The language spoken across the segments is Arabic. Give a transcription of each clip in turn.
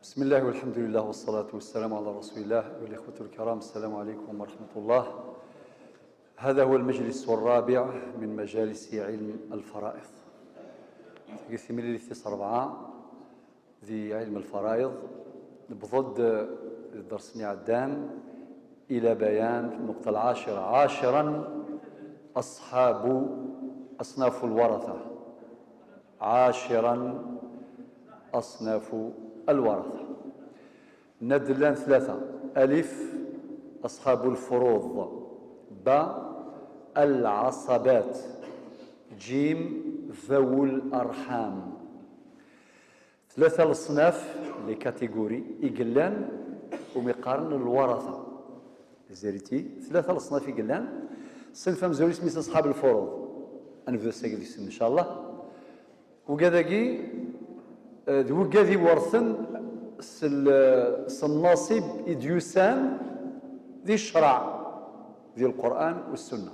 بسم الله والحمد لله والصلاة والسلام على رسول الله والإخوة الكرام، السلام عليكم ورحمة الله. هذا هو المجلس الرابع من مجالس علم الفرائض. يثمر لثيس 4 ذي علم الفرائض بضد درسني عدان إلى بيان النقطة 10 أصناف الورثة. 10 أصناف الورثة. ندلان 3: ألف أصحاب الفروض، باء العصبات، جيم ذوو الأرحام. 3 الأصناف لي كاتيجوري إقلان ومقارن الورثة زيريتي. 3 الأصناف إقلان صنف مزوري سميت أصحاب الفروض أنفذ ساقل إن شاء الله. وكذاكي وكذي ورثن الناصب إديوسان ذي الشرع ذي القرآن والسنة.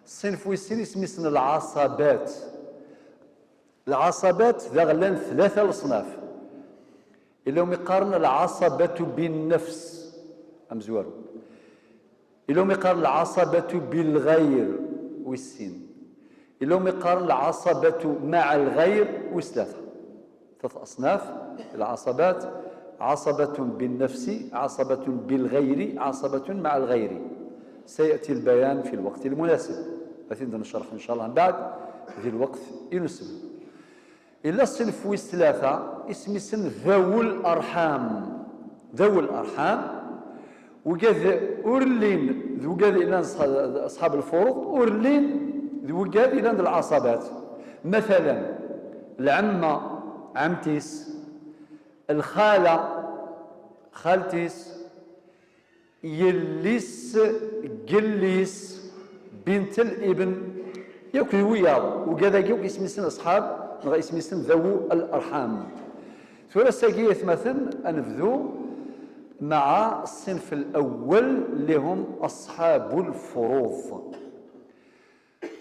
الصنف ويسين اسميسن العصبات. العصبات ذا غلان 3 الأصناف إلا يقارن العصبة بالنفس أمزوارو، إلا يقارن العصبة بالغير والسين، إلا يقارن العصبة مع الغير والثلاثة. 3 أصناف العصبات: عصبة بالنفس، عصبة بالغير، عصبة مع الغير. سيأتي البيان في الوقت المناسب، لكن نشرح إن شاء الله من بعد في الوقت يناسب. إلا الصنف والثلاثة اسم ذوو الأرحام. ذوو الأرحام وكذا أورلين ذوكاد إلى أصحاب الفروض، أورلين ذوكاد إلى العصبات. مثلا العمة عمتيس، الخالة خالتيس، يليس قليس، بنت الابن ياك وياه وكذا ياك اسم أصحاب اسم ذوو الأرحام. ثلاثة مثلا أنفذو مع الصنف الأول اللي هم أصحاب الفروض.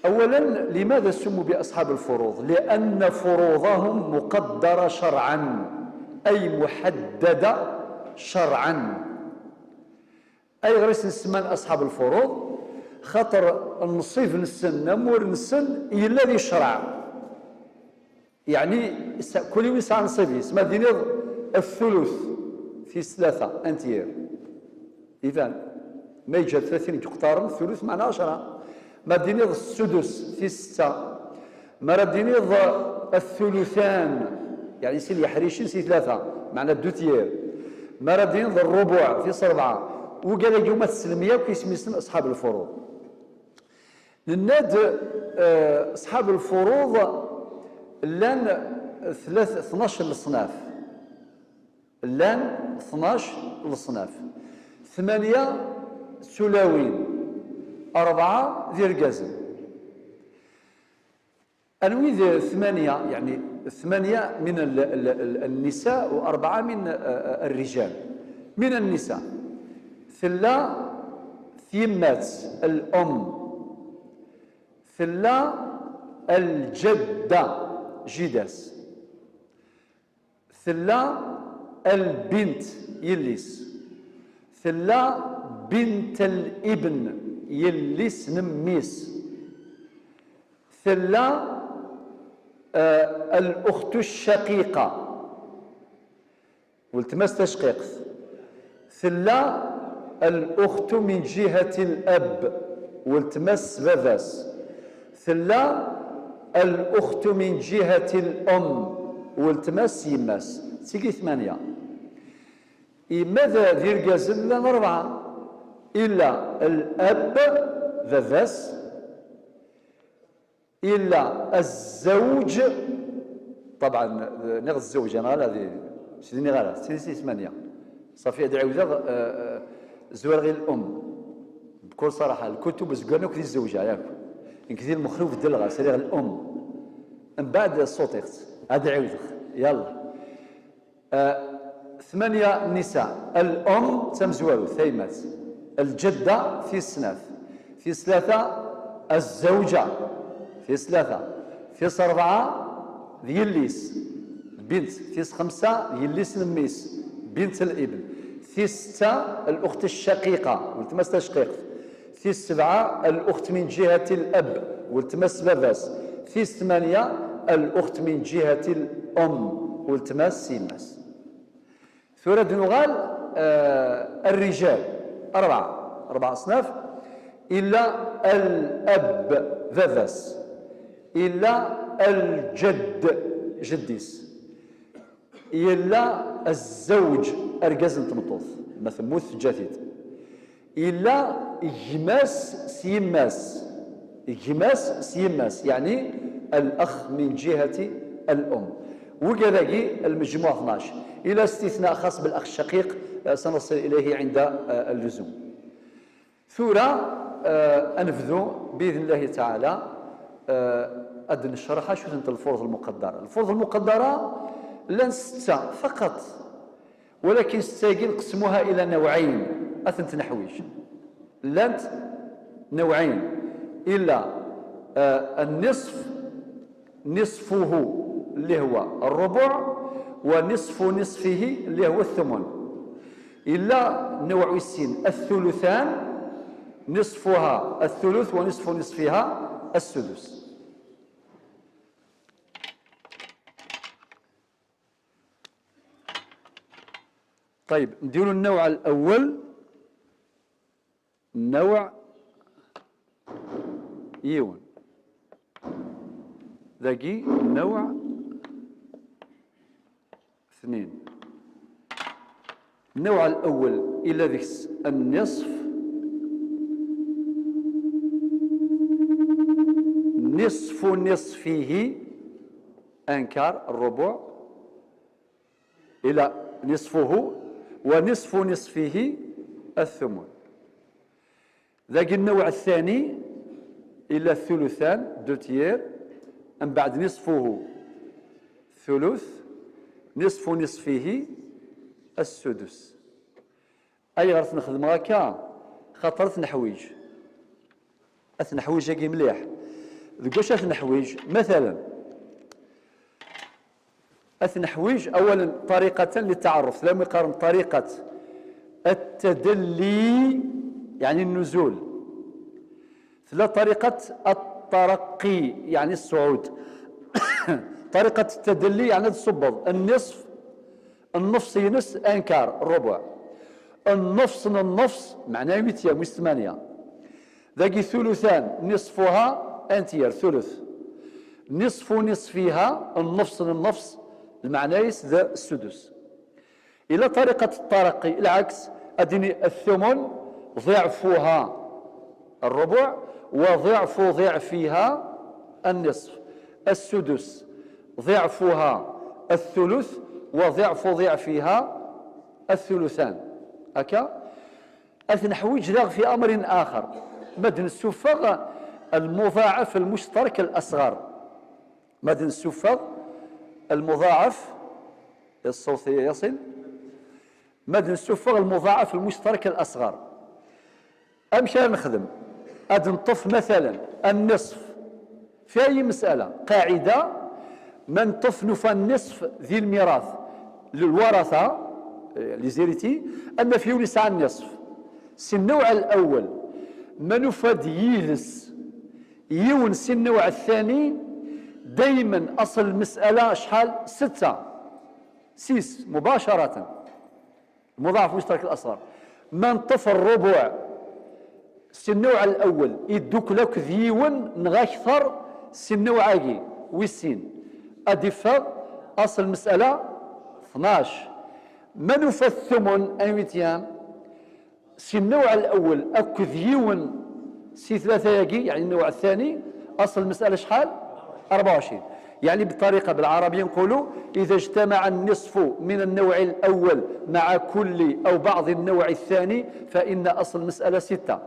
أولا لماذا سموا بأصحاب الفروض؟ لأن فروضهم مقدرة شرعا، أي محددة شرعا. أي غير نسمان أصحاب الفروض خاطر النصيف نسن مور نسن إلا ذي الشرع، يعني كل يوم يسعى نصيف يسمى دينيض الثلث في 3 أنتير. إذن ما يجي 30 يقتارن الثلث معنى 10. ما دينيض السدس في 6، ما دينيض الثلثان يعني سي يحريشين سي 3 معنى 2 تيير، ما دينيض الربع في 4. وقال يوم السلمية وكيسميسن أصحاب الفروض. للناد أصحاب الفروض لان 12 الأصناف، لان 12 الأصناف: 8 سلاوين، 4 ذي القزم. أنوي ذي 8 يعني 8 من النساء و4 من الرجال. من النساء 3 ثيمات الأم، 3 الجدة جداس، 3 البنت يليس، 3 بنت الابن يليس نميس، 3 الأخت الشقيقة والتماس تشقيق، 3 الأخت من جهة الأب والتماس باباس، 3 الأخت من جهة الأم والتماس يماس. تيجي 8. ماذا ذي القازل لنا 4 إلا الأب باباس، إلا الزوج طبعا نغ الزوج أنا هذه سيدني غالا سيدي 8 صافي هذه عاوزة زوار غير الأم. بكل صراحة الكتب زقرنا كذي الزوجة ياك كذي المخلوف دلغة سريع الأم من بعد صوتيخت هذا عاوزة يلا. 8 نساء: الأم تمزوالو ثيمات، الجدة في السناف، في 3 الزوجة، في 3 في 4 ذي الليس بنت. ثيس 5 يليس نميس بنت الابن. ثيس 6 الأخت الشقيقة ولتمس تشقيق. ثيس 7 الأخت من جهة الأب ولتمس باباس. ثيس 8 الأخت من جهة الأم ولتمس سيماس. ثورة نغال الرجال أربع أصناف إلا الأب باباس، إلا الجد جديس، إلا الزوج أرجاز تمطوط مثل موث جديد، إلا إجماس سيماس يعني الأخ من جهة الأم. وكذلك المجموع 12 إلى استثناء خاص بالأخ الشقيق سنصل إليه عند اللزوم. ثورة أنفذ بإذن الله تعالى أدن الشرحة شو تنت الفروض المقدرة. الفروض المقدرة لن 6 فقط، ولكن 6 نقسموها إلى نوعين أثنت نحويج. لن نوعين إلا النصف نصفه اللي هو الربع، ونصف نصفه اللي هو الثمن. إلا نوع السين الثلثان نصفها الثلث ونصف نصفها السدس. طيب نديروا النوع الأول. النوع يون ذاكي النوع 2. النوع الأول إلى ذيك النصف نصف نصفه أنكار الربع إلى نصفه ونصف نصفه الثمن. ذاك النوع الثاني إلى الثلثان 2 من بعد نصفه ثلث نصف نصفه السدس. أي غرس نخدم هكا خاطر ثنحويج أثنحويج هاكي مليح. ذكوش أثنحويج مثلا أثنحويج أولا طريقة للتعرف. لما يقارن طريقة التدلي يعني النزول، ثلاث طريقة الترقي يعني الصعود. طريقة التدلي يعني الصبض النصف النصف ينس أنكار الربع النصف معناه 8 ذاك ثلثان نصفها أنتير ثلث نصف نصفها النصف المعنايس ذا السدس. إلى طريقة الترقي العكس أدني الثمن ضعفها الربع وضعف ضعفها النصف، السدس ضعفها الثلث وضعف ضعفها الثلثان. هكا أثنحويج لاغ في أمر آخر مدن السفغ المضاعف المشترك الأصغر. مدن السفغ المضاعف الصوتية يصل مدن السفغ المضاعف المشترك الأصغر. أمشي نخدم أدن طف مثلا النصف في أي مسألة قاعدة من طف نفى النصف ذي الميراث للورثة لزيرتي أما في يسعى النصف سي النوع الأول من فد يلس يونس النوع الثاني دايما أصل المسألة شحال 6 مباشرة مضاعف مشترك الأصغر. من طف الربع سي النوع الأول يدوك لك ذيون نغا أكثر سي النوع عاقي ويسين أدفا أصل المسألة 12. من في الثمن أنويتيان سي النوع الأول أكو ذيون سي 3 ياقي يعني النوع الثاني أصل المسألة شحال 24. يعني بالطريقة بالعربية نقولوا إذا اجتمع النصف من النوع الأول مع كل أو بعض النوع الثاني فإن أصل المسألة 6.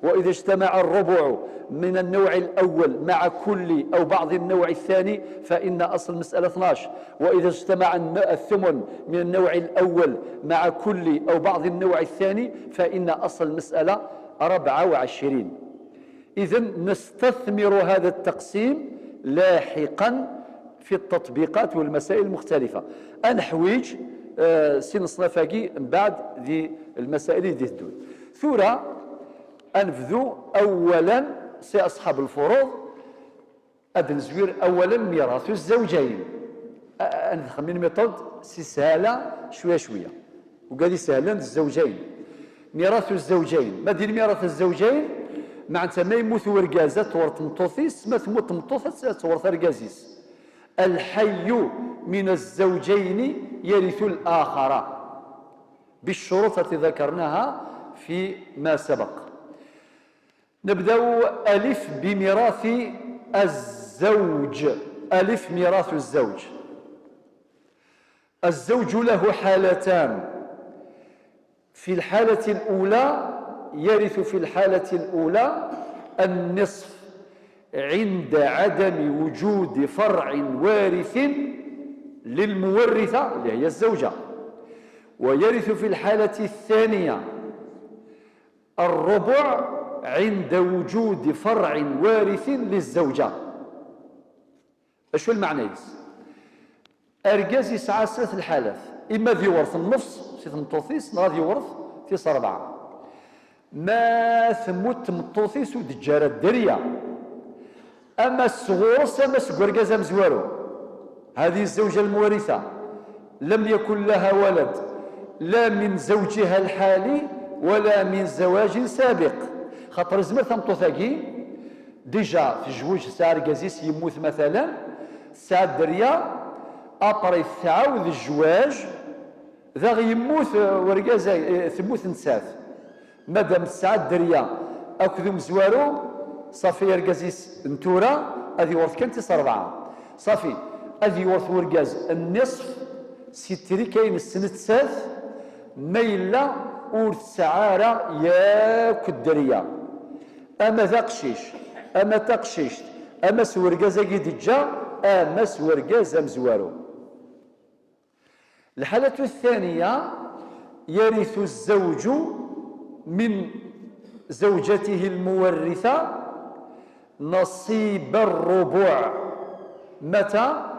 وإذا اجتمع الربع من النوع الأول مع كل أو بعض النوع الثاني فإن أصل المسألة 12. وإذا اجتمع الثمن من النوع الأول مع كل أو بعض النوع الثاني فإن أصل المسألة 24. إذن نستثمر هذا التقسيم لاحقا في التطبيقات والمسائل المختلفة. أنا حويج سين صنفاكي من بعد ذي المسائل دي الدول ثورة أنفذو أولا سي أصحاب الفروض أدنزوير أولا ميراث الزوجين أنخمين ميطود سي سهلة شوية شوية وقال سهلا الزوجين ميراث الزوجين ما دير ميراث الزوجين معناتها ما يموت ورقازة تورط مطوثيس ما تموت مطوثة تورط رقازيس الحي من الزوجين يرث الآخر بالشروط التي ذكرناها فيما سبق. نبدأ ألف بميراث الزوج. ألف ميراث الزوج. الزوج له حالتان. في الحالة الأولى يرث في الحالة الأولى النصف عند عدم وجود فرع وارث للمورثة اللي هي الزوجة، ويرث في الحالة الثانية الربع عند وجود فرع وارث للزوجة. شو المعنى؟ أرجاز يسعى ثلاث الحالات، إما ذي ورث النص سيث مطوثيس نا ذي ورث تيس أربعة ما ثموت مطوثيس ودجارة الدرية أما الصغورس أما سقرقاز مزوارو. هذه الزوجة المورثة لم يكن لها ولد لا من زوجها الحالي ولا من زواج سابق، خاطر زمر ثمطوثاكي ديجا في جوج ساعة رقازيس يموت مثلا ساعة الدرية أبري تعاود الزواج ذا يموت ورقازة ثموت نسات مادام الساعة الدرية أكذو مزوارو صافي رقازيس نتورا أذي ورث كان تيس أربعة صافي أذي ورث ورقاز النصف ستري كاين السنة تساث ميلا ورث سعارة ياك الدرية أما ذا قشيش أما تقشيش أما سورقازة قيدجا أما سورقازة مزوارو. الحالة الثانية يرث الزوج من زوجته المورثة نصيب الربع متى؟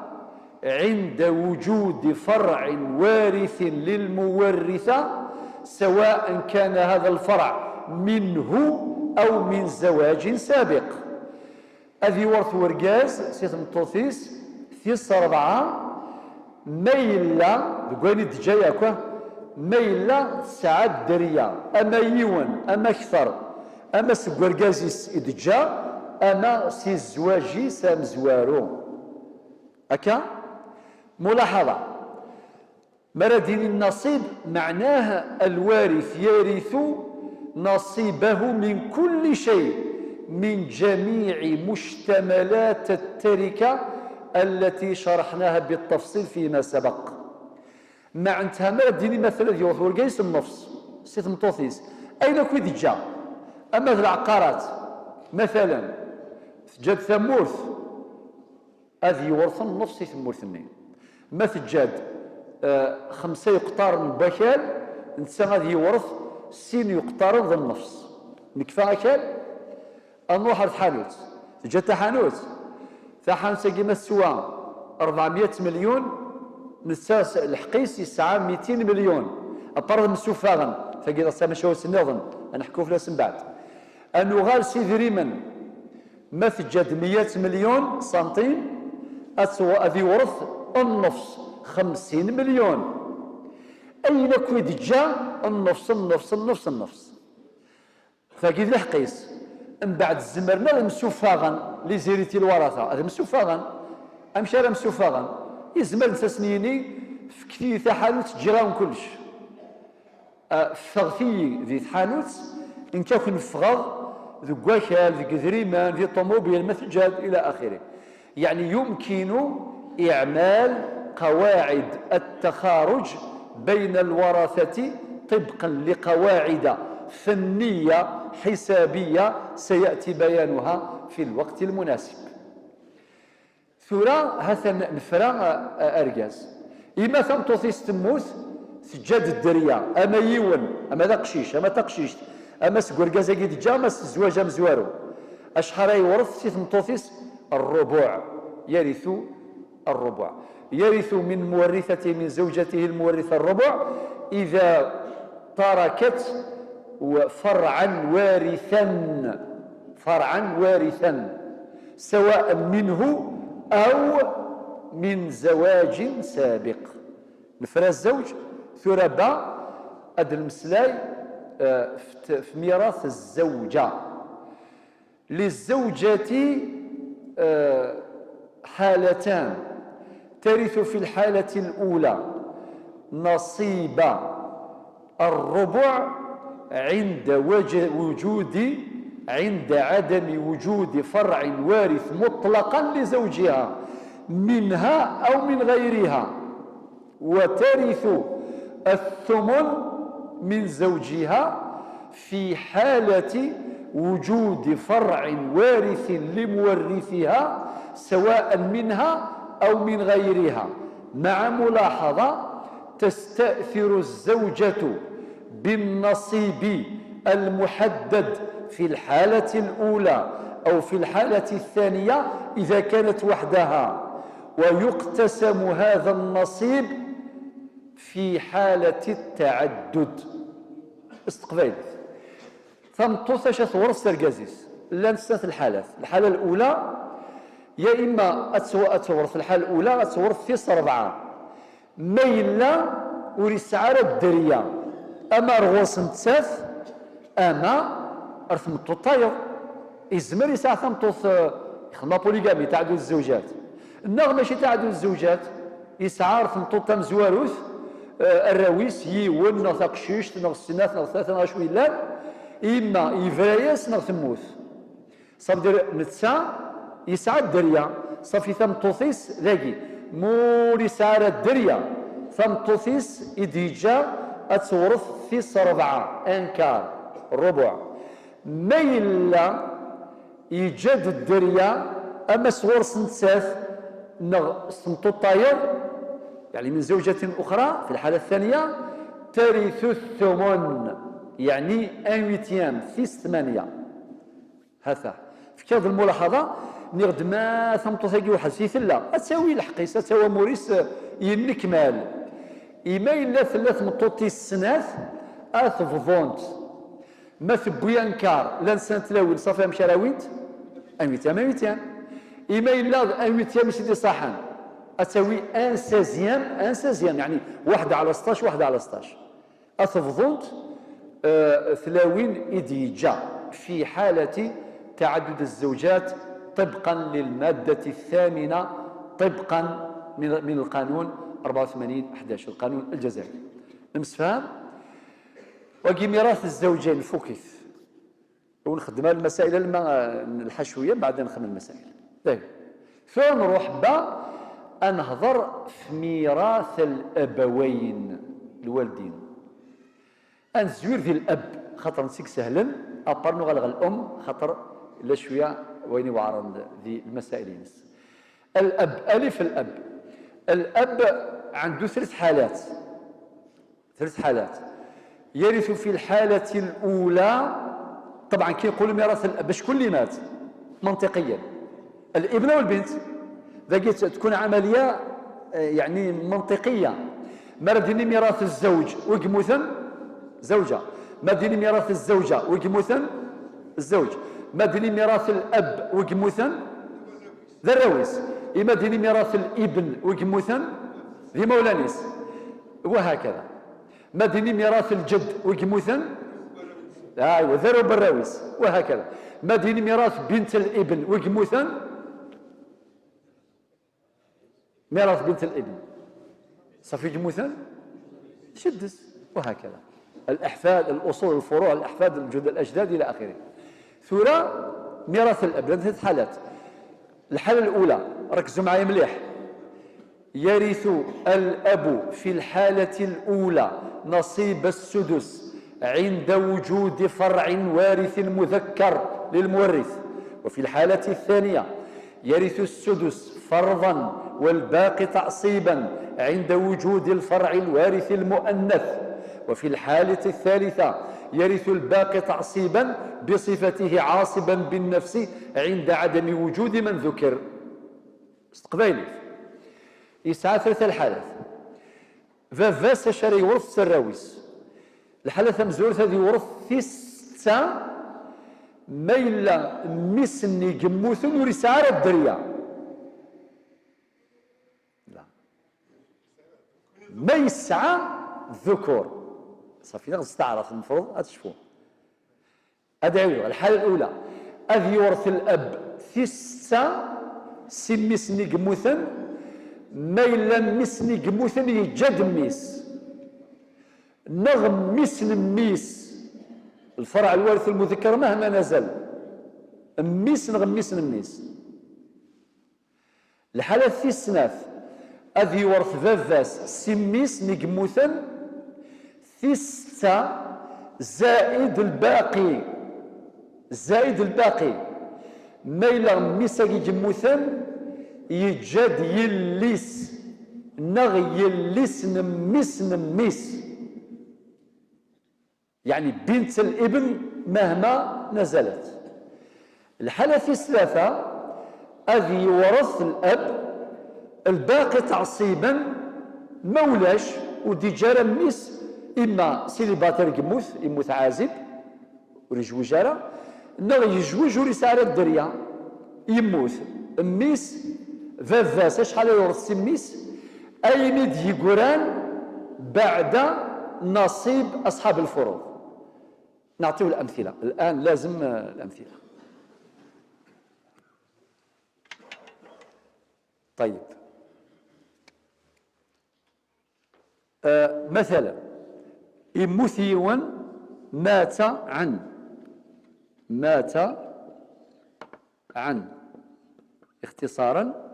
عند وجود فرع وارث للمورثة سواء كان هذا الفرع منه أو من زواج سابق. أذي ورث ورقاز سيث مطوثيس ثيس أربعة ميلا بقواني دجايا ميلا ساعات دريا أما يون أما أكثر أما سقرقازيس إدجا أما سيزواجي سامزوارو. أكا ملاحظة مردين النصيب معناه الوارث يرث نصيبه من كل شيء من جميع مشتملات التركة التي شرحناها بالتفصيل فيما سبق. معناتها مردين مثلا يوث ورقيس النفس سيث مطوثيس أين كويد جا أما العقارات مثلا جاد ثمورث هذه يورث النفس ثمورث اثنين ما تجاد خمسة يقطار من بكال نتسا غادي يورث سين يقطار ذا النفس نكفى أكل نروح للحانوت جات حانوت حانوت كيما سوا 400 مليون نساس الحقيس يسعى 200 مليون أطرد مسوفاغن فقيل أصلا شو سنظن أنا حكوا فلاس من بعد أنو غال سيذريمن ما تجاد 100 مليون سنتيم أسوأ ذي ورث النفس 50 مليون أين كويد جا النفس فقيل الحقيس من بعد زمرنا المسوفاغن اللي زيريتي الورثة هذا مسوفاغن أمشي على مسوفاغن يزمر نساسنيني في كثير ثحانوت جيران كلش فغثي ذي ثحانوت إن كان فغض ذو قواكال ذي قذريمان ذي طوموبيل مثجاد إلى آخره. يعني يمكن إعمال قواعد التخارج بين الورثة طبقا لقواعد فنية حسابية سيأتي بيانها في الوقت المناسب. ثورة هذا نفرا أرجاز إما ثمطوثيس تموت سجاد الدرية أما يون أما ذا قشيش أما تقشيش أما سقرقازا قيد جا أما الزواج مزوارو أشحر يورث ثمطوثيس الربع يرث الربع. يرث من مورثته من زوجته المورثة الربع إذا تركت فرعا وارثا سواء منه أو من زواج سابق. نفرا الزوج ثربا هاد المسلاي في ميراث الزوجة. للزوجة حالتان: ترث في الحالة الأولى نصيب الربع عند عدم وجود فرع وارث مطلقا لزوجها منها أو من غيرها، وترث الثمن من زوجها في حالة وجود فرع وارث لمورثها سواء منها أو من غيرها، مع ملاحظة: تستأثر الزوجة بالنصيب المحدد في الحالة الأولى أو في الحالة الثانية إذا كانت وحدها، ويقتسم هذا النصيب في حالة التعدد. استقبال ثمطوث ثورث تركازيس لا نستث الحالات. الحالة الأولى يا إما أتورث الحالة الأولى أتورث في 4 ميلا ورسعارة الدرية أما رغوص نتساث أما أرثمتو الطاير إزمر يساع ثمطوث يخدم بوليغامي تعدد الزوجات. النغ ماشي تعدد الزوجات يسعى أرثمتو تم زواروث الراويس يون نغ ثقشيش نغ السنات نغ ثلاثة نغ شوي لا إما يفرايس نغ ثموث صابدر نتسا يسعى الدريا صافي ثمطوثيس ذاكي مور يسعى الدريا ثمطوثيس إديجا أتورث في 4 أنكار ربع ميلا يجد الدريا أما صور سنتساث نغ سنتو الطاير يعني من زوجة أخرى. في الحالة الثانية ترث الثمن يعني 1/8 في 8 هذا. في هذه الملاحظة نغد ما ثمطو ثاقي واحد في ثلا أتساوي الحقيسة تساوي موريس ينكمال إما إلا ثلاث مطوطي السناث أثفضونت ما ثبوي أنكار لان سنة تلاويل صافي مشاراوينت أميتيام إما إلا أميتيام سيدي صاحان أتساوي أن سازيام يعني 1/16 1/16 أثفضونت ثلاوين إديجا في حالة تعدد الزوجات طبقا للمادة الثامنة طبقا من القانون 84/11 القانون الجزائري. نمسفهم وكي ميراث الزوجين فكث ونخدم المسائل الحشوية بعد نخدم المسائل. طيب ثم نروح نهضر في ميراث الأبوين الوالدين. أنزوير ذي الأب خاطر نسيك سهلا أبارنو غلغ الأم خاطر لا شوية ويني وعرض ذي المسائل. الأب ألف الأب عنده 3 حالات. يرث في الحالة الأولى طبعا كي يقولوا ميراث الأب شكون اللي مات منطقيا الابن والبنت ذاك تكون عملية يعني منطقية. ما رديني ميراث الزوج وقموثا زوجة، ما ديني ميراث الزوجة وقموثا الزوج، ما ديني ميراث الأب وقموثا ذا الرويس، إما ديني ميراث الابن وقموثا ذي مولانيس وهكذا. ما ديني ميراث الجد وقموثا ايوا ذا بالراويس وهكذا. ما ديني ميراث بنت الابن وقموثا ميراث بنت الابن صافي قموثا شدس وهكذا. الأحفاد الأصول الفروع الأحفاد الجد الأجداد إلى آخره. ثورة ميراث الأب لأن 3 حالات. الحالة الأولى ركزوا معايا مليح. يرث الأب في الحالة الأولى نصيب السدس عند وجود فرع وارث مذكر للمورث. وفي الحالة الثانية يرث السدس فرضا والباقي تعصيبا عند وجود الفرع الوارث المؤنث. وفي الحالة الثالثة يرث الباقي تعصيبا بصفته عاصبا بالنفس عند عدم وجود من ذكر. استقبالي يسعى ثلاثة الحالات. فافاس شاري يورث سراويس، الحالة مزورث هذه يورث ثيسة ما إلا ميسني جموثن ورسالة الدريا. لا ما يسعى الذكور صافي نستعرف المفروض تشوفوا. أدعي الحالة الأولى أذ يورث الأب ثيسة سميسني جموثن ما إلا ميسني جموثن يجد ميس نغم ميس نميس الفرع الوارث المذكر مهما نزل ميس نغم ميس نميس. الحالة الثيسناف أذ يورث فافاس سميس نجموثن ثيستا زائد الباقي ما إلا ميسا جموثن يجد يليس نغ يليس نميس يعني بنت الابن مهما نزلت. الحالة الثالثة أذ يورث الأب الباقي تعصيبا مولاش ودي جارة ميس إما سيليباتير يموت عازب وريجوي جارة نغ يجوج ورسالة الدريا يموت ميس فافاس شحال يورث سميس أيمد يقران بعد نصيب أصحاب الفروض. نعطيه الأمثلة الآن، لازم الأمثلة. طيب مثلا إموثيون مات عن اختصارا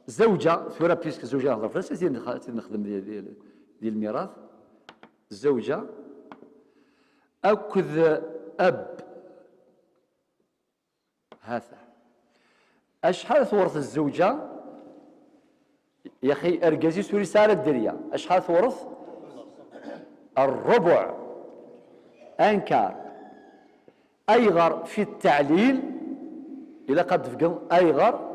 زوجة ثورة بيسك زوجة هضر فلاش نخدم ديال الميراث زوجة أكذ أب هذا أشحال ثورث الزوجة يا أخي أرجازي سوري سارة الدريا أشحال ثورث الربع أنكار أيغر في التعليل إلى قد فقن أيغر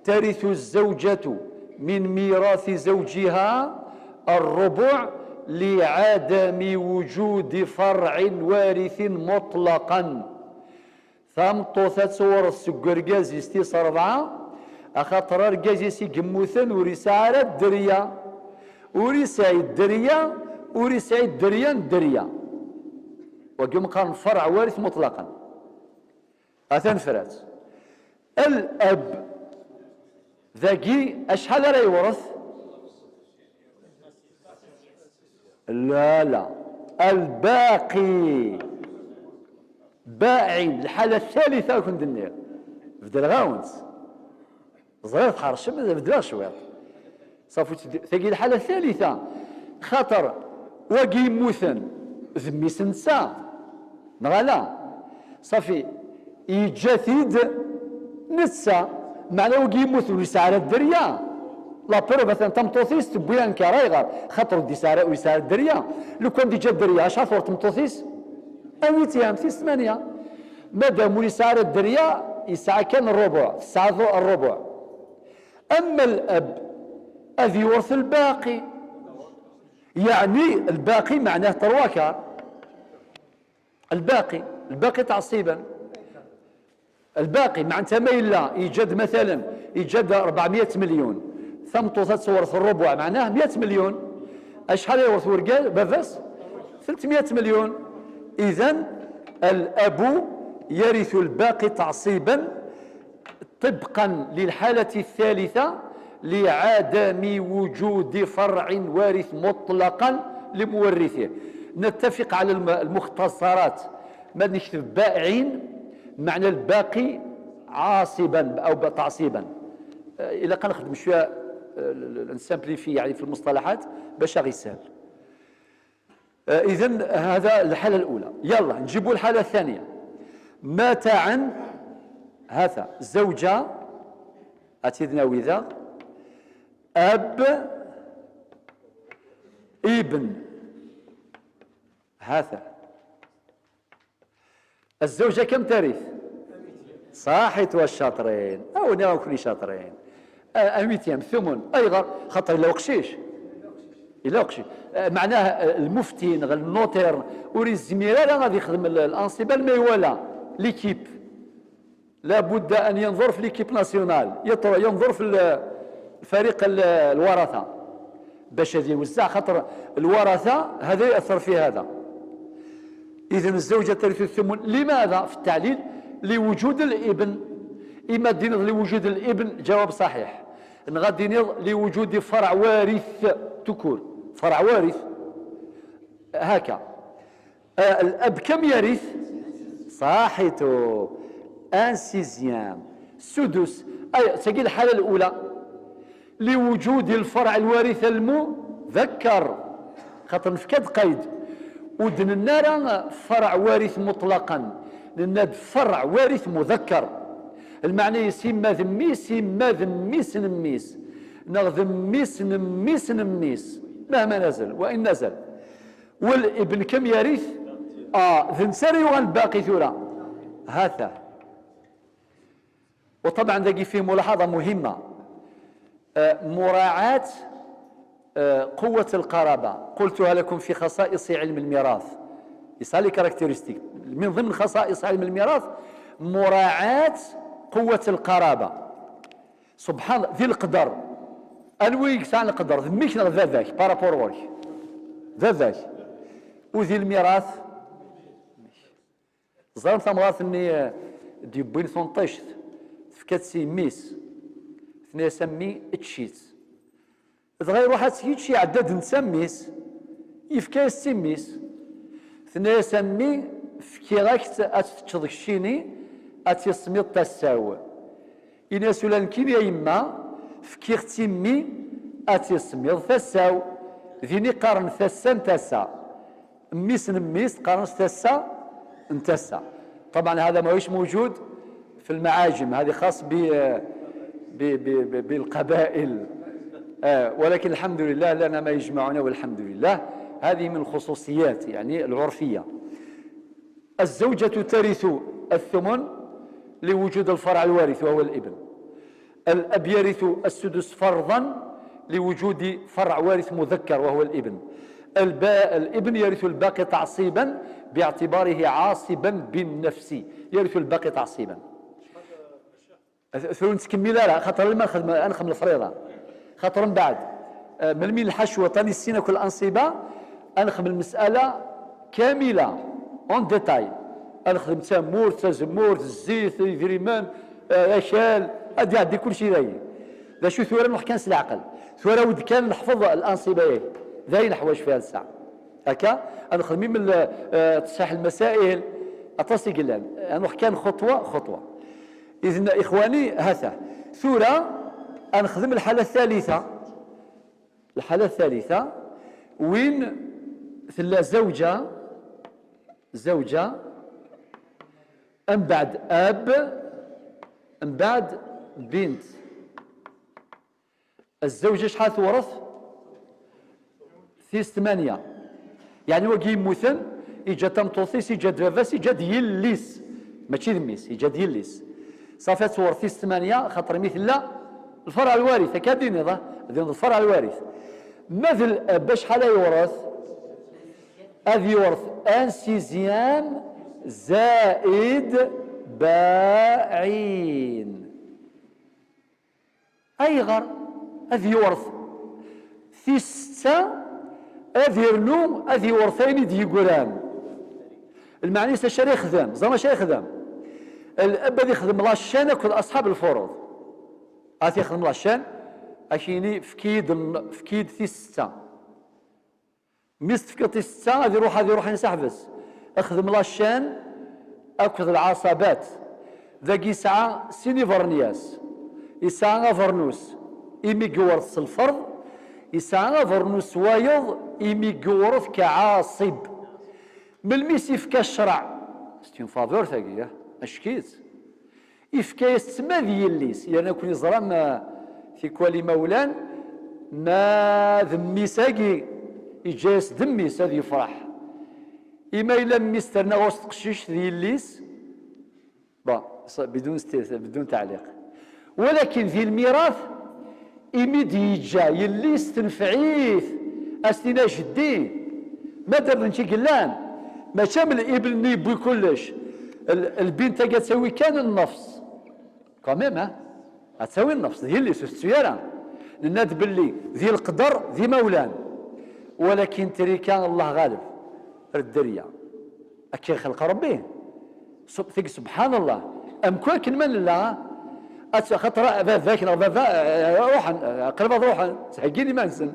ترث الزوجة من ميراث زوجها الربع لعدم وجود فرع وارث مطلقا. ثمطوثة صور السكرجاز يستيس 4 أخاطر رجاز يسي جموثن ورسالة الدريا ورسالة الدريا ورسالة الدريا وقم قام فرع وارث مطلقا. أثن فرات الأب ذاكي أشحال راه يورث؟ لا الباقي باعين. الحالة الثالثة كنت ندير بدل غاونس صغير تحرش بدلها شوية صافي ثقي. الحالة الثالثة خاطر واقي موثن ذمي سنسا نغالا صافي يجاثيد نسا معناه واقي موثن ويسعى الدريا لا بروف مثلا تمطوثيس تبويان كرايغر خاطر دي سارة ويسار الدريا لو كان دي جا الدريا اش عثور تمطوثيس أويتيام في 8 مادام ويسار الدريا يسعى كان الربع ساعة الربع. أما الأب أذ يورث الباقي يعني الباقي معناه ترواكار الباقي تعصيبا الباقي معناتها ما إلا يجد مثلا يجد 400 مليون ثم تصورث الربع معناه 100 مليون. أشحال يورث ورقال بافاس 300 مليون. إذن الأب يرث الباقي تعصيبا طبقا للحالة الثالثة لعدم وجود فرع وارث مطلقا لمورثه. نتفق على المختصرات ما نكتب بائعين معنى الباقي عاصبا أو تعصيبا إلا كنخدم شوية نسامبليفي يعني في المصطلحات باش غير سهل. إذن هذا الحالة الأولى. يلا نجيبوا الحالة الثانية. مات عن هذا زوجة أتيدنا وذا أب ابن هذا الزوجة كم ترث؟ صاحت والشاطرين أو ناو كل شاطرين. 1/8 ثمن أيغر خاطر إلا وقشيش إلا وقشيش معناه المفتي النوتير وري الزميرة غادي يخدم الأنصبة الميولة ليكيب لابد أن ينظر في ليكيب ناسيونال ينظر في الفريق الورثة باش هذه يوزع خاطر الورثة هذا يأثر في هذا. إذا الزوجة ترث الثمن لماذا؟ في التعليل لوجود الابن. إما دينض لوجود الابن جواب صحيح، غادي نض لوجود فرع وارث تكون فرع وارث هكا. الأب كم يرث؟ صاحته 1/6 سدس. أي تجي الحالة الأولى لوجود الفرع الوارث المذكر خاطر نفكد قيد ودن النار فرع وارث مطلقا لأن فرع وارث مذكر المعنى يسمى ذميس يما ذميس نميس نغذميس نميس نميس مهما نزل وإن نزل. والابن كم يرث؟ ذنسري والباقي ثورة هذا. وطبعا ذاكي فيه ملاحظة مهمة مراعاة قوة القرابة. قلتها لكم في خصائص علم الميراث يسالي كاركتيرستيك من ضمن خصائص علم الميراث مراعاة قوة القرابة. سبحان ذي القدر أنويك سان القدر ذميك ذا ذاك بارابور ورك ذا ذاك وذي الميراث زرم ثمرات اني ديبين 18 فكات سي ميس ثنيا سمي تشيت تغير واحد شي عدد نسميس يفكا سميس ثنيا سمي فكي غاك اتشضك شيني اتسمي تساو إنا سولان كيميا يما فكي اختمي اتسمي تساو ذيني قارن ثسا نتسا ميس نميس قارن ثسا نتسا. طبعا هذا ما هوش موجود في المعاجم هذه خاص بالقبائل ولكن الحمد لله لنا ما يجمعنا والحمد لله. هذه من الخصوصيات يعني العرفية. الزوجة ترث الثمن لوجود الفرع الوارث وهو الابن. الأب يرث السدس فرضا لوجود فرع وارث مذكر وهو الابن. الابن يرث الباقي تعصيبا باعتباره عاصبا بالنفس يرث الباقي تعصيبا. ثلون تكملها لا خاطر لما نخدم الفريضه خاطر من بعد من الحشوه طاني السنه كل انصبه نخدم المساله كامله اون ديتاي نخدم تامور تزمور الزيت الفريمان اشال ادي عندي كل شيء ذاي ذا شو ثوره نروح كنس العقل ثوره ود كان نحفظ الانصبه ذاي الحوايج فيها الساعه هكا نخدم من تصحيح المسائل اتصي قلان نروح كان خطوه خطوه. إذن إخواني هذا ثورة نخدم الحالة الثالثة. الحالة الثالثة وين ثلا زوجة من بعد أب من بعد بنت. الزوجة شحال تورث؟ ثيس 8 يعني وكي يموتن إجا تمطوثيس إجا درافاس إجا دياليس ماشي ذميس إجا دياليس صافي تورثي 8 خاطر مثل الفرع الوارث كادي نضا الفرع الوارث. مثل الاب شحال يورث؟ هذا يورث 1/6 زائد باعين أيغر هذا يورث في 6 هذا يرنو هذا يورثين ديقران المعني ساشا يخدم زعما شا يخدم الاب اللي يخدم لاشان كل اصحاب الفروض هاتي يخدم لاشان اشيني فكيد في 6 مست في 6 هذه يروح ينسحبس اخدم لاشان اخذ العصبات ذاك يسعى سيني فرنياس يسعى فرنوس إمي يورث الفرض يسعى فرنوس وايض إمي يورث كعاصب من الميس يفكا الشرع ستين فافور ثاقيه اشكيت يفكا يستمى ذي الليس يعني كون يزرم في كوالي مولان ما ذمي ساقي يجاس ذمي ساذي يفرح إما إلا ميسترنا غوص تقشيش ذي الليس بدون تعليق. ولكن في الميراث إميد يجا يلي استنفعيث أستنا جدين ما درنشي قلان ما شامل ابني بكلش البنت تسوي كان النفس كمام تسوي النفس هي اللي السيارة لناد باللي ذي القدر ذي مولان ولكن تري كان الله غالب الدريا أكي خلق ربي سبحان الله أم كل من الله خطر ذاك روحا قرب روحا تحقيني ما نسن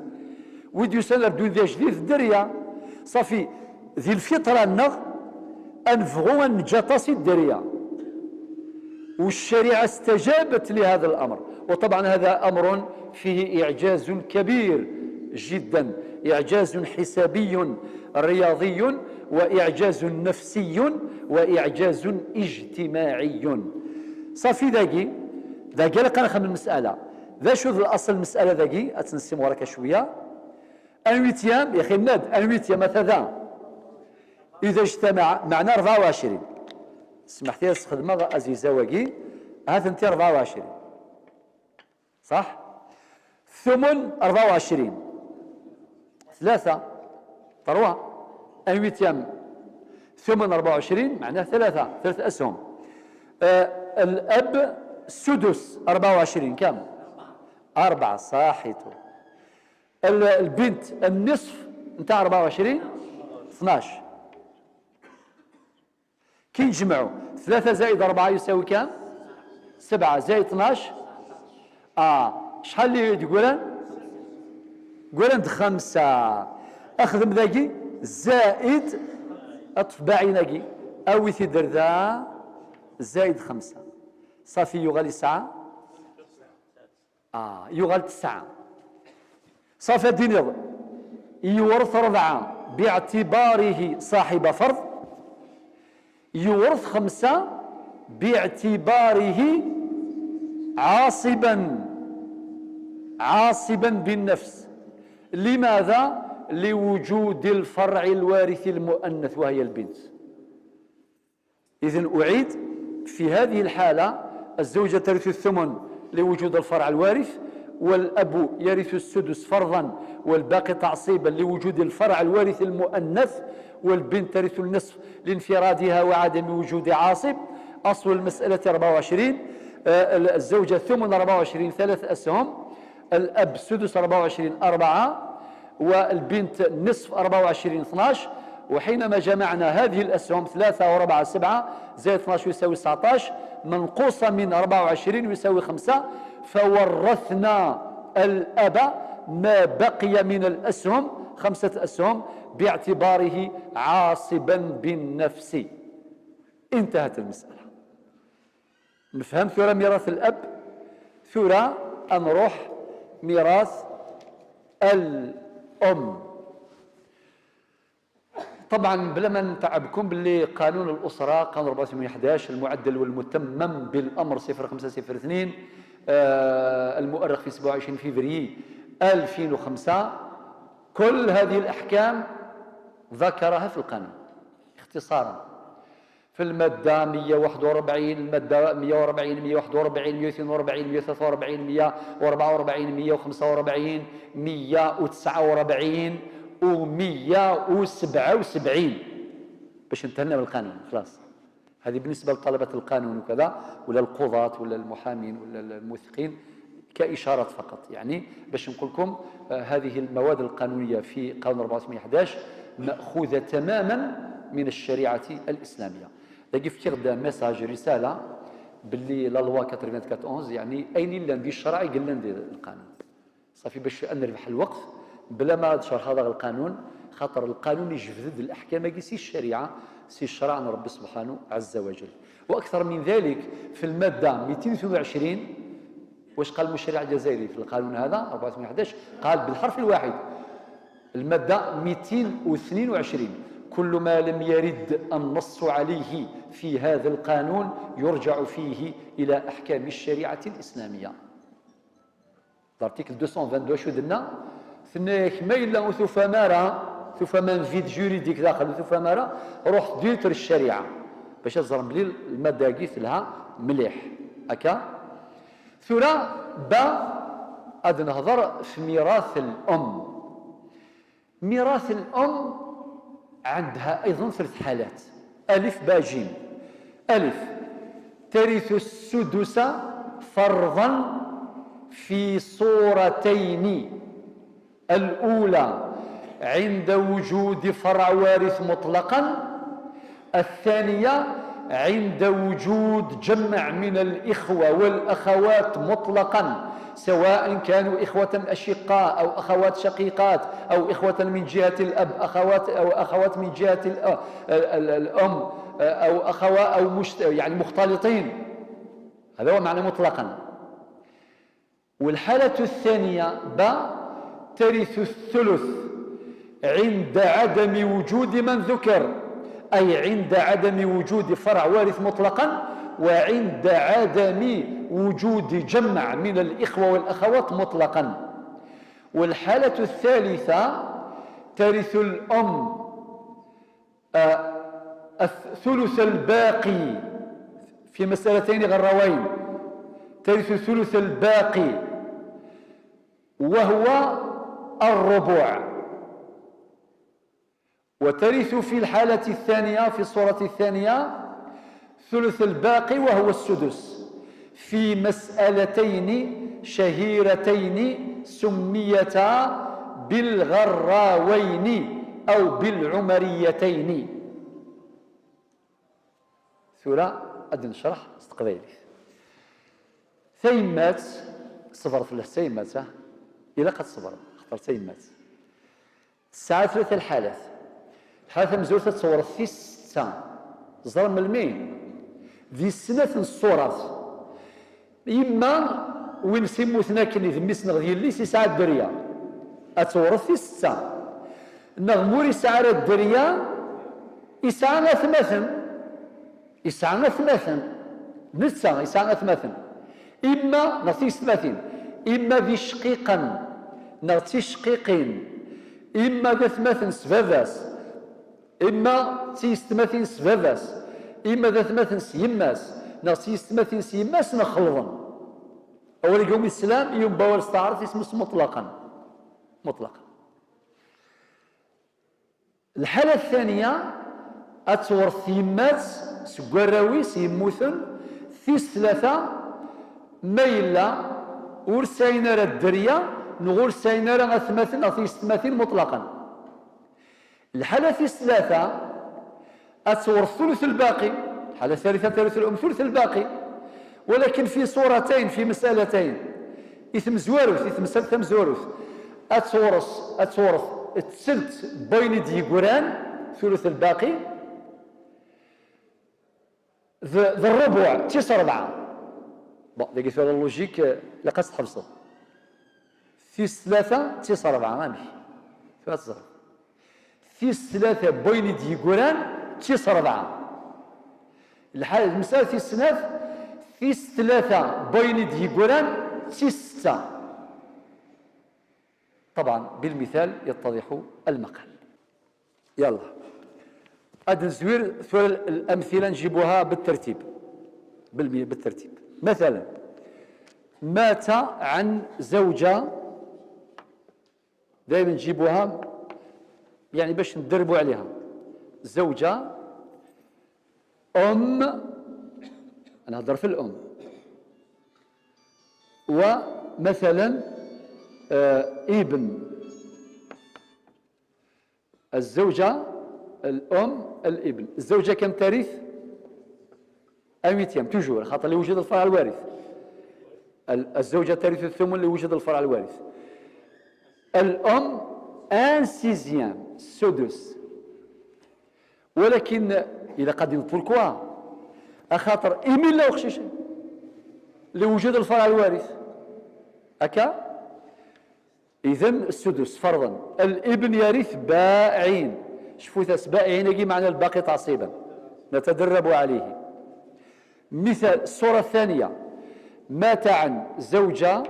ودي يسال بدون ذا جديد الدريا صافي ذي الفطره النغ انفغوا نجاطاسي الدريا والشريعه استجابت لهذا الامر وطبعا هذا امر فيه اعجاز كبير جدا اعجاز حسابي رياضي واعجاز نفسي واعجاز اجتماعي صافي ذاكي لك انا خمم المساله ذا شو الاصل المساله ذاكي اتنسيم وراك شويه انويتيام يا اخي ناد انويتيام مثلا اذا اجتمع معنا 24 سمحت لي خدمه عزيزه واكي هات انت 24 صح ثمن 24 ثلاثه طروه انويتيام ثمن 24 معناه ثلاث اسهم الاب السدس 24 كم 4 صاحيته البنت النصف نتاع 24 12 كي نجمعوا 3 زائد 4 يساوي كم 7 زائد 12 شحال اللي تقولن قولن 5 اخذ ذاكي زائد اطباعي ناكي او يدير ذا زائد 5 صافي يغالي 9 يغال 9 صافي الدينار يورث 4 باعتباره صاحب فرض يورث 5 باعتباره عاصبا بالنفس لماذا؟ لوجود الفرع الوارث المؤنث وهي البنت إذن أعيد في هذه الحالة الزوجة ترث الثمن لوجود الفرع الوارث والأب يرث السدس فرضا والباقي تعصيبا لوجود الفرع الوارث المؤنث والبنت ترث النصف لانفرادها وعدم وجود عاصب أصل المسألة 24 الزوجة الثمن 24 3 أسهم الأب السدس 24 4 والبنت نصف 24 12 وحينما جمعنا هذه الأسهم 3 و4 7 زائد 12 يساوي 19 منقوصة من 24 يساوي 5 فورثنا الأب ما بقي من الأسهم 5 أسهم باعتباره عاصبا بالنفس. انتهت المسألة. نفهم ثورة ميراث الأب ثورة نروح ميراث الأم. طبعا بلا ما نتعبكم باللي قانون الأسرة قانون 411 المعدل والمتمم بالأمر 0502 المؤرخ في 27 فبراير 2005 كل هذه الأحكام ذكرها في القانون اختصارا في المادة 141 المادة 140 141 142 143 144 145 149 و177 باش انتهينا من القانون خلاص. هذه بالنسبة لطلبة القانون وكذا ولا القضاة ولا المحامين ولا الموثقين كإشارات فقط، يعني باش نقول لكم هذه المواد القانونية في قانون 411 مأخوذة تماما من الشريعة الإسلامية. لقي في غدا ميساج رسالة باللي لا لوا 94 يعني أين اللي ندير الشرع قال ندير القانون صافي باش نربح الوقت بلا ما تشرح هذا القانون خاطر القانون يجبد الأحكام كي سي الشريعة سي الشرع رب سبحانه عز وجل. وأكثر من ذلك في المادة 222 واش قال المشرع الجزائري في القانون هذا 411 قال بالحرف الواحد المادة 222 كل ما لم يرد النص عليه في هذا القانون يرجع فيه إلى أحكام الشريعة الإسلامية. الارتيكل 222 شو درنا ثناك ما إلا ثفما فيد جوريديك داخل ثفما روح ديتر الشريعة باش تزرم بلي المادة قيث لها مليح هكا ثورة با غادي نهضر في ميراث الأم. ميراث الأم عندها أيضا 3 حالات: ألف باء جيم. ألف: ترث السدس فرضا في صورتين: الأولى عند وجود فرع وارث مطلقا، الثانية عند وجود جمع من الإخوة والأخوات مطلقا، سواء كانوا إخوة أشقاء أو أخوات شقيقات أو إخوة من جهة الأب أو أخوات من جهة الأم أو أخوة أو يعني مختلطين. هذا هو معنى مطلقا. والحالة الثانية باء: ترث الثلث عند عدم وجود من ذكر، أي عند عدم وجود فرع وارث مطلقا وعند عدم وجود جمع من الإخوة والأخوات مطلقا. والحالة الثالثة: ترث الأم الثلث الباقي في مسألتين غروين، ترث الثلث الباقي وهو الربع، وترث في الحالة الثانية في الصورة الثانية ثلث الباقي وهو السدس في مسألتين شهيرتين سميتا بالغراوين أو بالعمريتين. ثورة أدي نشرح استقبالي ثيمات صبر في الثيمات إلا قد صبر اختار ثيمات الساعة 3 الحالات. الحالة مزورة تصور في 6 زر من المين ذي السنة الصورات إما وين سيمو ثناكني ذمي سنغ ديالي سي ساعة الدرية أتصور في 6 نغموري ساعة الدرية إسعانا ثماثا نتسا إسعانا ثماثا إما نغطي 30 إما ذي شقيقا نغطي شقيقين إما ذا 8 سباباس إما تيس 8 سباباس إما ذا 8 سيماس نغطي 8 سيماس نخلظن. أول يوم الإسلام يوم باول استعارة اسمه مطلقا. الحالة الثانية أتصور ثيمات سكراوي سيموثن ثيس 3 ميلا ورساينا الدرية نغور ساينا 8 أو ثيس 30 مطلقا. الحالة ثيس 3 أتصور الثلث الباقي. الحالة الثالثة ثلث الأم ثلث الباقي، ولكن في صورتين في مسألتين إثم زوارث أتصورث التسلت بين ديقوران ثلث الباقي ذا الربع 9/4. بون داكي سؤال اللوجيك لقد تحبسه ثيس 3 9/4 غامي ثلاث زر ثيس 3 بين ديقوران 9/4. الحالة المسألة ثيس 3 ثيس 3 بين ديقوران 6. طبعا بالمثال يتضح المقال. يلا غادي نزوير الأمثلة نجيبوها بالترتيب بالترتيب. مثلا مات عن زوجة، دائما نجيبوها يعني باش ندربوا عليها. زوجة أم، أنا أهضر في الأم، ومثلا ابن. الزوجة الأم الابن. الزوجة كم ترث؟ أميتيام توجور خاطر لوجود الفرع الوارث. الزوجة ترث الثمن لوجود الفرع الوارث. الأم 1/6 سدس، ولكن إذا قد بوركوا أخاطر إيميل لا وخشيش لوجود الفرع الوارث هكا. إذن السدس فرضا. الابن يرث باعين. شوفوا ثاس باعين يجي معنى الباقي تعصيبا نتدرب عليه. مثال الصورة الثانية مات عن زوجة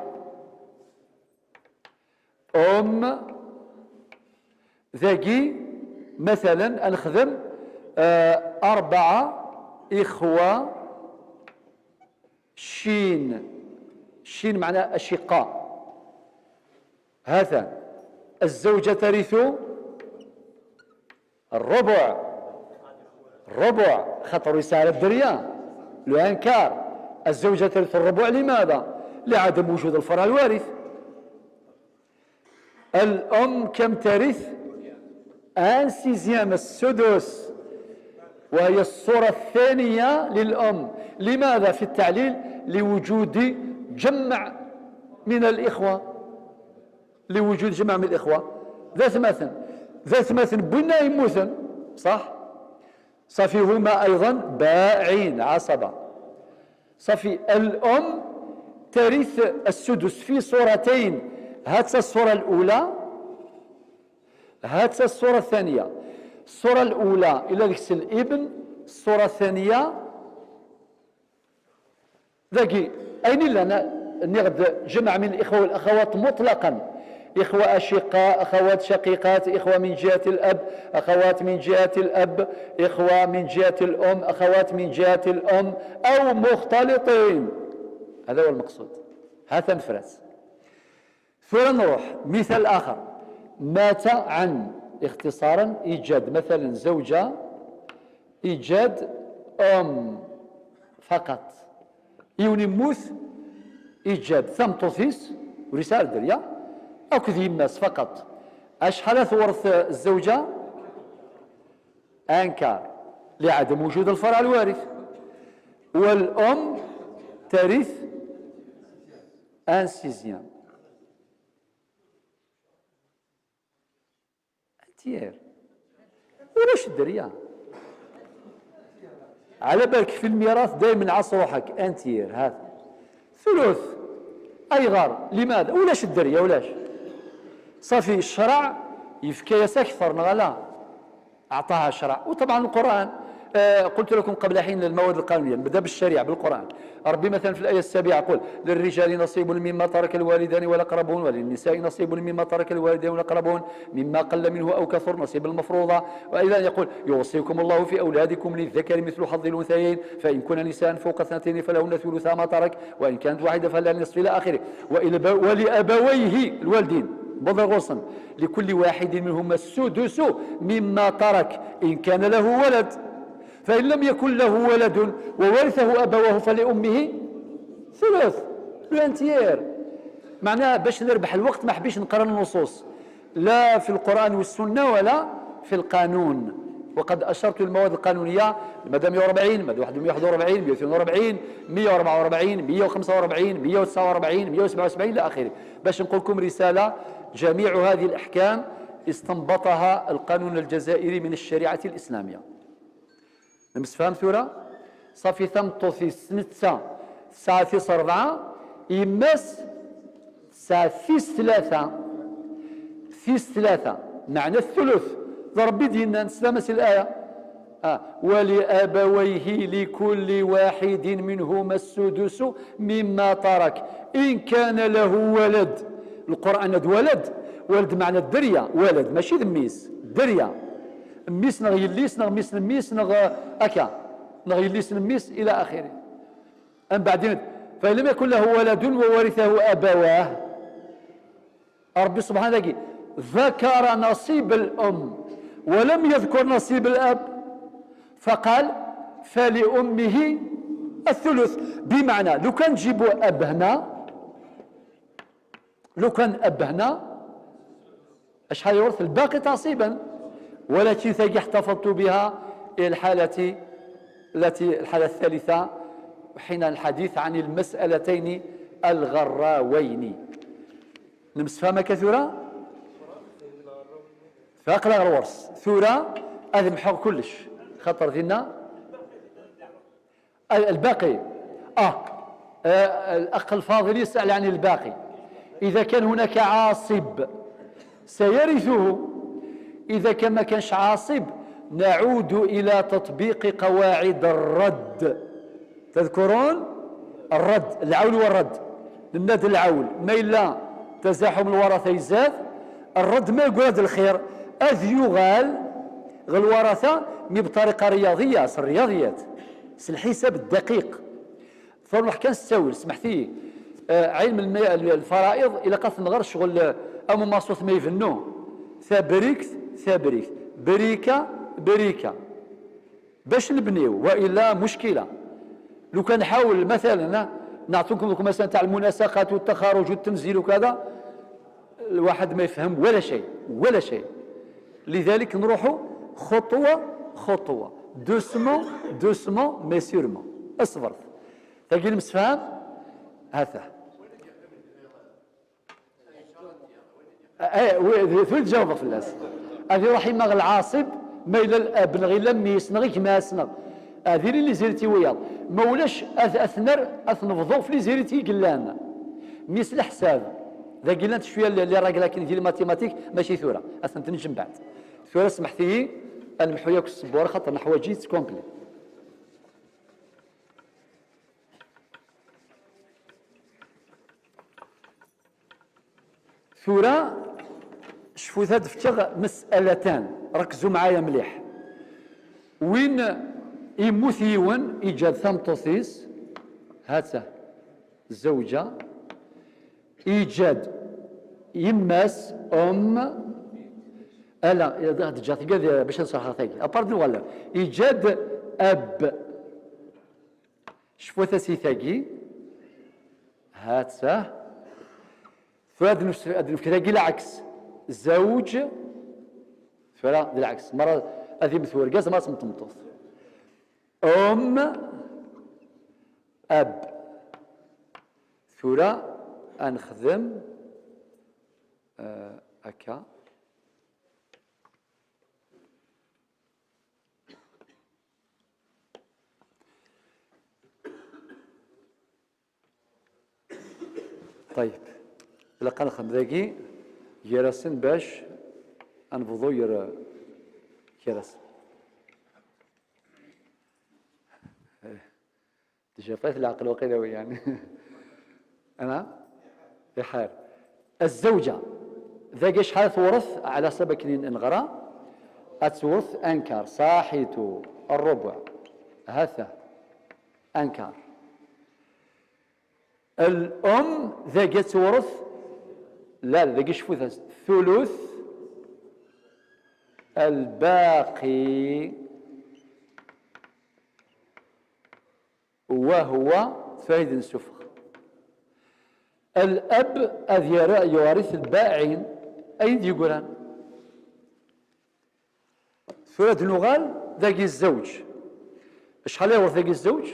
أم ذاكي مثلا نخدم 4 إخوة شين معناه أشقاء هذا الزوجة ترث الربع، خطر رسالة الدريا الإنكار. الزوجة ترث الربع لماذا؟ لعدم وجود الفرع الوارث. الأم كم ترث؟ 1/6 السدس، وهي الصورة الثانية للأم. لماذا في التعليل؟ لوجود جمع من الإخوة، ذات مثل بنا يموثن صح؟ صافي هما أيضا باعين عصبة. صافي الأم ترث السدس في صورتين، هات الصورة الأولى هات الصورة الثانية. الصورة الأولى إلى ذكس الابن، الصورة الثانية ذاكي أين لنا نغد جمع من الإخوة والأخوات مطلقا، إخوة أشقاء، أخوات شقيقات، إخوة من جهة الأب، أخوات من جهة الأب، إخوة من جهة الأم، أخوات من جهة الأم، أو مختلطين. هذا هو المقصود. هذا نفرس. ثم نروح مثال آخر. مات عن اختصارا إيجاد مثلا زوجة، إيجاد أم فقط، يونموث إيجاد ثم توثيس ورسالة دريا أو كذي ماس فقط. أش حالة ورث الزوجة؟ أنكار لعدم وجود الفرع الوارث. والأم ترث 1/6 تيير. ولاش الدريا على بالك في الميراث دائما عص روحك انتير هذا ثلث اي غار. لماذا؟ ولاش الدريا ولاش صافي الشرع يفكيس اكثر نغلا اعطاها الشرع. وطبعا القران قلت لكم قبل حين المواد القانونيه نبدا بالشريعه بالقران. ربي مثلا في الايه السابعه يقول للرجال نصيب مما ترك الوالدان والاقربون وللنساء نصيب مما ترك الوالدان والاقربون مما قل منه او كثر نصيب المفروضه. وايضا يقول يوصيكم الله في اولادكم للذكر مثل حظ الانثيين فان كن نساء فوق 2 فلهن ثلثا ما ترك وان كانت واحده فلها النصف الى اخره. ولابويه الوالدين بضغوصا لكل واحد منهما السدس مما ترك ان كان له ولد فإن لم يكن له ولد وورثه أبواه فلأمه ثلث لانتيير. معناها باش نربح الوقت ما حبيش نقرا النصوص لا في القرآن والسنة ولا في القانون. وقد أشرت المواد القانونية المادة 140 مادة 141 142 144 145 149 177 إلى آخره باش نقول لكم رسالة. جميع هذه الأحكام استنبطها القانون الجزائري من الشريعة الإسلامية. نمسفهم ثورة صافي ثم توثي سنتسا ساعة ثيس 4 يمس ساعة ثيس 3 معنى الثلث ضرب ديننا نسلمس الآية ولأبويه لكل واحد منهما السدس مما ترك إن كان له ولد. القرآن ولد معنى الدرية ولد ماشي ذميس درية ميس نغ يليس نغ ميس نميس نغ أكا نغ يليس نميس إلى آخره. أم بعدين فإن لم يكن له ولد وورثه أبواه ربي سبحانه وتعالى ذكر نصيب الأم ولم يذكر نصيب الأب فقال فلأمه الثلث. بمعنى لو كان نجيبوا لو كان أبهنا أشحال يورث الباقي تعصيبا. ولكن ثقي احتفظت بها إلى الحالة الثالثة حين الحديث عن المسألتين الغراوين. نمسفها كثيرة فأقرأ الورس ثورة أذم حق كلش خطر ذينا الباقي الأخ الفاضل يسأل عن الباقي. إذا كان هناك عاصب سيرثه. إذا كان ما كانش عاصب نعود إلى تطبيق قواعد الرد. تذكرون الرد العول والرد الند العول ما إلا تزاحم الورثة يزاد الرد ما يقول هذا الخير أذ يغال الورثة بطريقة رياضية الرياضيات الحساب الدقيق. فنروح كان نستوي سمحتي علم الفرائض إلى قصد نغير شغل أما مصوت ما يفنو ثابريكت ثابريكت بريكة بريكة باش نبنيو، وإلا مشكلة. لو كان نحاول مثلا نعطيكم مثلا تاع المناسقات والتخارج والتنزيل وكذا، الواحد ما يفهم ولا شيء ولا شيء. لذلك نروحوا خطوة خطوة، دوسمون دوسمون مي سيرمون. اصبر تلقي المستفهم هذا ثول تجاوب في الناس هذه رحمة العاصب ما إلى الأب نغي لميس نغي كماسنا هذه اللي زيرتي وياض ما ولاش أثنر أثنفضو في اللي زيرتي قلانا ميس الحساب ذا قلنا شويه اللي راك لكن ديال الماتيماتيك ماشي ثوره اصلا تنجم بعد ثوره. سمحتي نمحو ياك السبوره خاطر الحوايج كومبلي. ثوره شوفوا هاد فتغ مسالتان ركزوا معايا مليح. وين يموت يون ايجاد ثمطوثيس هاته الزوجه ايجاد يماس لا جات كذا باش نصحها ثاني ابارد ولا ايجاد اب شوفوا ثاسي ثاقي هاته فهاد الفكره العكس زوج فلا بالعكس مره هذه مثور كاز ما تمطمطوث اب ثورة أنخدم أكا طيب لقى نخدم ذاكي يرسن باش أنفضو يرسن تشافيت العقل وقيلوي يعني أنا في حال الزوجة ذاك شحال تورث على سبك نغرى أتورث أنكار صاحيتو الربع هذا أنكار. الأم ذاك تورث لا ذاك شفوث ثلث الباقي وهو فايد سفر. الأب أذ يورث الباعين أين يقولان ثلاث نغال ذاك الزوج شحال يورث ذاك الزوج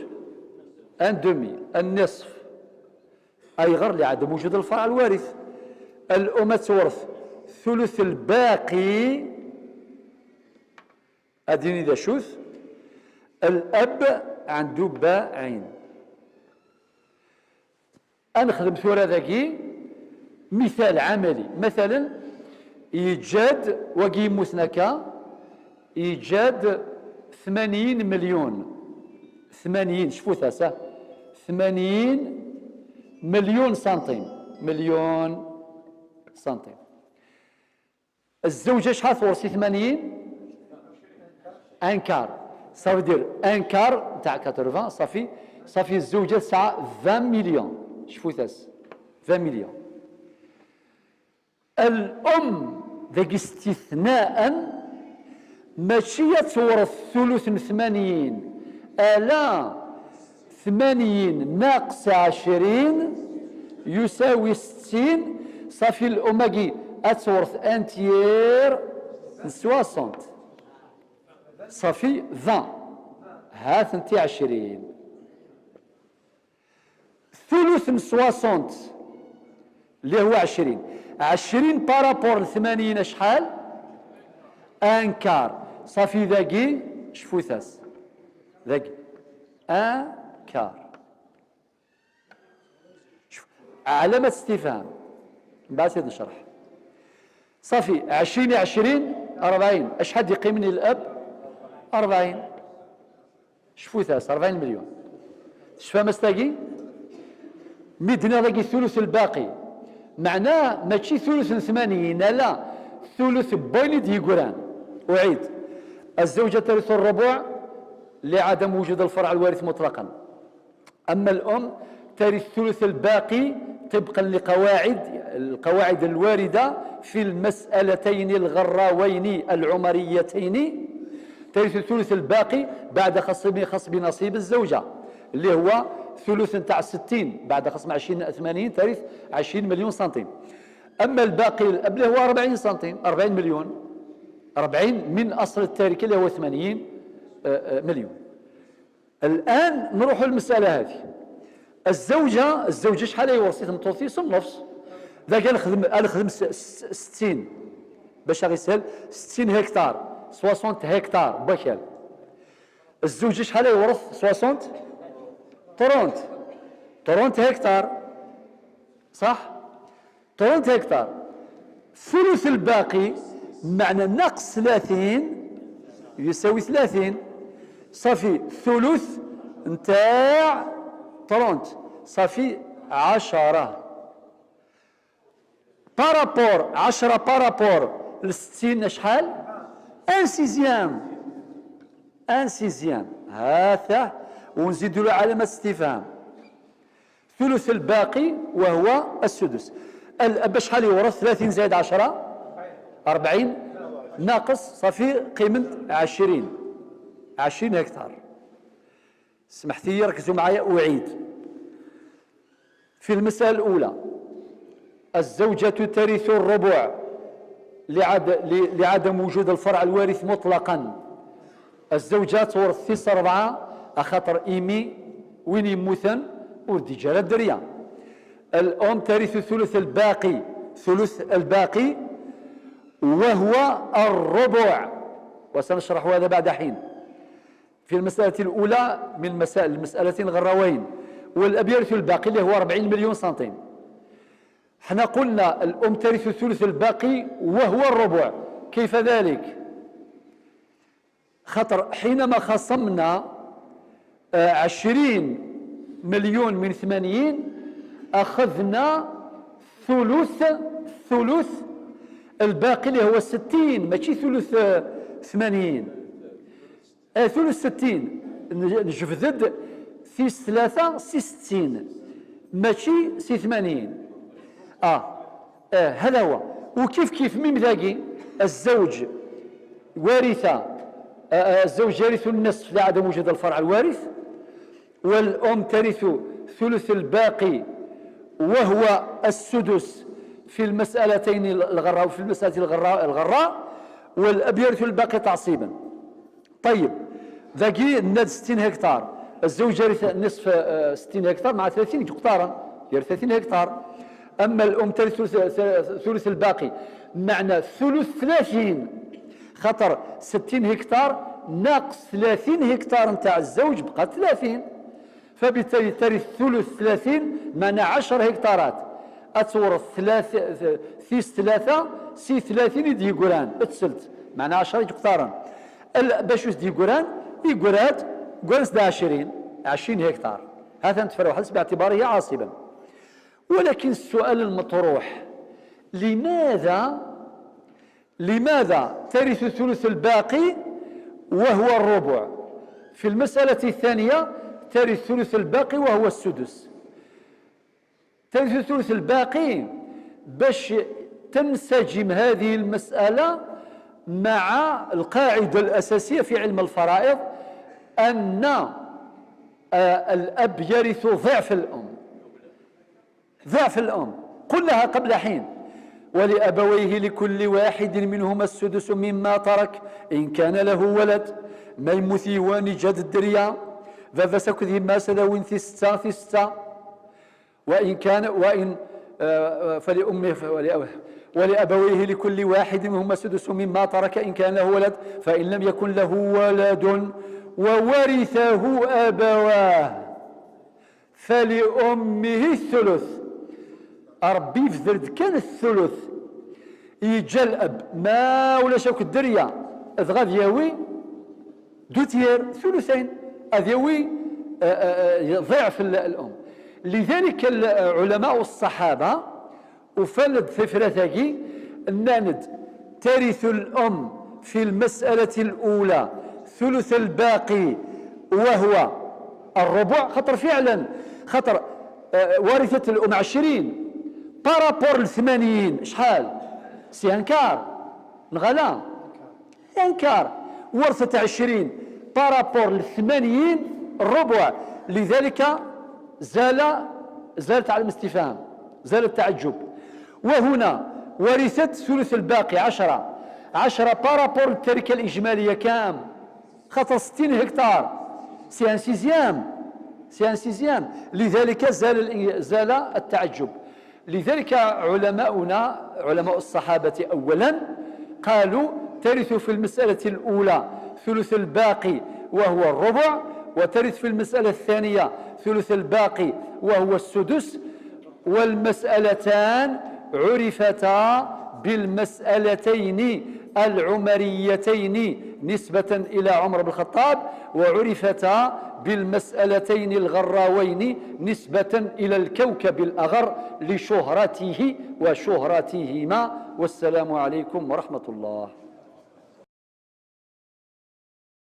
ان دومي النصف أي غير لعدم وجود الفرع الوارث. الأم تورث ثلث الباقي أديني ذا شوث. الأب عنده باعين. أنخدم ثورة ذاكي مثال عملي مثلا إيجاد وكي مسنكا إيجاد 80 مليون 80 شوفوا ثاسة 80 مليون سنتيم مليون سنتيم. الزوجة شحال تورثي 80 انكار صافي دير انكار تاع 80 صافي الزوجة تسعى 20 مليون شوفوا ثاس 20 مليون. الأم ذاك استثناء ماشي تورث ثلث 80 ألا 80 ناقص 20 يساوي 60 صافي الأماكي أتورث انتيير 60 صافي 20 ها ثنتي 20 ثلث 60 اللي هو 20 بارابور ل 80 شحال انكار صافي ذاكي شفو ثاس ذاكي انكار. شوف علامة استفهام من بعد نشرح. صافي 20 40 اش حد يقيمني الاب 40 شفو ثاس 40 مليون شفا مستاقي مدنا ذاك الثلث الباقي معناه ماشي ثلث 80 لا ثلث بويلد يقولان. أعيد الزوجة ترث الربع لعدم وجود الفرع الوارث مطلقا. أما الأم ترث الثلث الباقي طبقا لقواعد القواعد الواردة في المسألتين الغراوين العمريتين، ترث الثلث الباقي بعد خصم نصيب الزوجة، اللي هو ثلث نتاع 60 بعد خصم 80 ترث 20 مليون سنتيم. أما الباقي اللي هو 40 سنتيم، 40 مليون، 40 من أصل التاركة اللي هو 80 مليون. الآن نروح للمسألة هذه. الزوجة شحال يورث؟ متوسط نص. ذا قال خدم 60 باش غيسهل، 60 هكتار 60 هكتار بكال. الزوجة شحال يورث؟ 60 30 هكتار، صح؟ 30 هكتار. ثلث الباقي معنى ناقص 30 يساوي 30. صافي ثلث نتاع 30 صافي 10 بارابور 10 بارابور ل 60 شحال؟ ان سيزيام هذا، ونزيدوا له علامة استفهام. ثلث الباقي وهو السدس. الأب شحال يورث؟ 30 زائد 10 40 ناقص صافي قيمة 20 هكتار. سمحتي ركزوا معايا أعيد. في المسألة الأولى الزوجة ترث الربع لعدم وجود الفرع الوارث مطلقا. الزوجة تورث ثلث 4 أخاطر إيمي وين يموثن ودي جالة دريا. الأم ترث ثلث الباقي وهو الربع، وسنشرح هذا بعد حين. في المسألة الأولى من المسألتين الغراوين، والأب يرث الباقي اللي هو 40 مليون سنتيم. حنا قلنا الأم ترث ثلث الباقي وهو الربع. كيف ذلك؟ خطر حينما خصمنا 20 مليون من 80 أخذنا ثلث الباقي اللي هو 60، ماشي ثلث 80. ثلث 60 نجفذد في 3 60 ماشي 80. هذا هو. وكيف ميم ذاقي الزوج يرث النصف لعدم وجود الفرع الوارث، والأم ترث ثلث الباقي وهو السدس في المسألتين الغراء وفي المسألة الغراء، والأب يرث الباقي تعصيبا. طيب ذاقي الناد 60 هكتار، الزوج يرث نصف 60 هكتار مع 30 هكتارا، يرث 30 هكتار. أما الأم ترث ثلث الباقي معنى ثلث 30، خطر 60 هكتار ناقص 30 هكتار نتاع الزوج بقى 30، فبالتالي ترث ثلث 30 معنى 10 هكتارات. أتورث 3 سي 30 يديقوران اتسلت معنى 10 هكتارا. باش يديقوران يقورات قرص 20 هكتار. هذا نتفرع حسب باعتباره عاصبا. ولكن السؤال المطروح، لماذا ترث ثلث الباقي وهو الربع؟ في المسألة الثانية ترث ثلث الباقي وهو السدس. ترث ثلث الباقي باش تنسجم هذه المسألة مع القاعدة الأساسية في علم الفرائض أن الأب يرث ضعف الأم. قلناها قبل حين: ولأبويه لكل واحد منهما السدس مما ترك إن كان له ولد ما يمثيوان جد الدريا ففسكذه ما سدوين في ستة وإن فلأمه ولأبويه لكل واحد منهما السدس مما ترك إن كان له ولد فإن لم يكن له ولد وورثه أبواه فلأمه الثلث. ربي فذرد كان الثلث يجا الأب ما ولا شوك الدريا غاد ياوي دوتير ثلثين أذيوي ضعف الأم. لذلك علماء الصحابة وفلد ثفرتاكي الناند ترث الأم في المسألة الأولى ثلث الباقي وهو الربع، خطر فعلا خطر ورثت الأم 20 بارابور ل80 شحال؟ سي انكار نغلا انكار ورثة 20 بارابور ل80 الربع، لذلك زالت على الاستفهام، زال التعجب. وهنا ورثت ثلث الباقي 10 بارابور التركة الإجمالية كام؟ خاطر 60 هكتار سي ان سيزيام، لذلك زال التعجب. لذلك علماؤنا علماء الصحابة أولا قالوا ترث في المسألة الأولى ثلث الباقي وهو الربع، وترث في المسألة الثانية ثلث الباقي وهو السدس، والمسألتان عرفتا بالمسألتين العمريتين نسبة إلى عمر بن الخطاب، وعرفتا بالمسألتين الغراوين نسبة إلى الكوكب الأغر لشهرته وشهرتهما. والسلام عليكم ورحمة الله.